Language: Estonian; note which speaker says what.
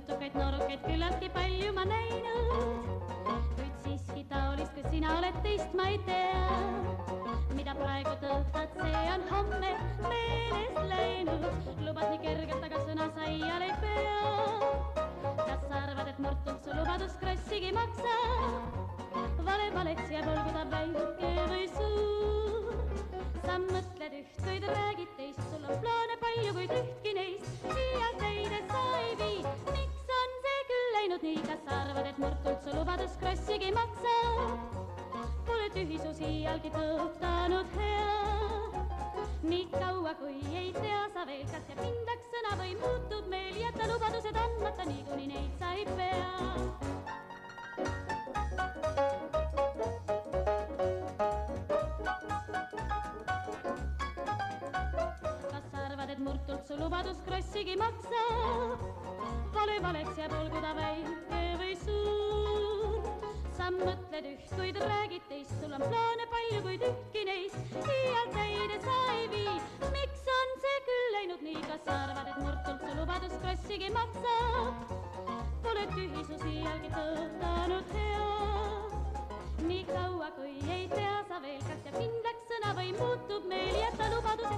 Speaker 1: putukaid, noorukaid küllaltki palju ma näinud, kuid siiski taolist, kui sina oled teist, ma ei tea. Mida praegu tõotad, see on homme meelest läinud. Lubad nii kergelt, aga sõna saial ei pea. Kas sa arvad, et murtud su lubadus krossigi maksab? Valeks jääb, olgu ta väike või suur. Sa mõtled üht, kuid räägid teist, sul on plaane palju, kuid ühtki neist siia täide sa ei vii. Miks on see küll läinud nii? Kas sa arvad, et murtud su lubadus krossigi maksab? Pole tühisus iialgi tõotanud hea. Nii kaua kui ei tea sa veel, kas jääb kindlaks sõna või muutub meil, jätta lubadused andmata, nii kuni neid sa ei pea. Kas sa arvad, et murtult su lubadus krossigi maksab? Valeks jääb, olgu ta väike või suur. Sa mõtled üht, kuid räägid teist, sul on plaane palju, kuid ühtki neist iial täide sa ei vii. Miks on see küll läinud nii? Kas sa arvad, et murtult su lubadus krossigi maksab? Pole tühisus iialgi tõotanud hea. Nii kaua kui ei tea sa veel, kas jääb kindlaks sõna või muutub meil, jätta lubadused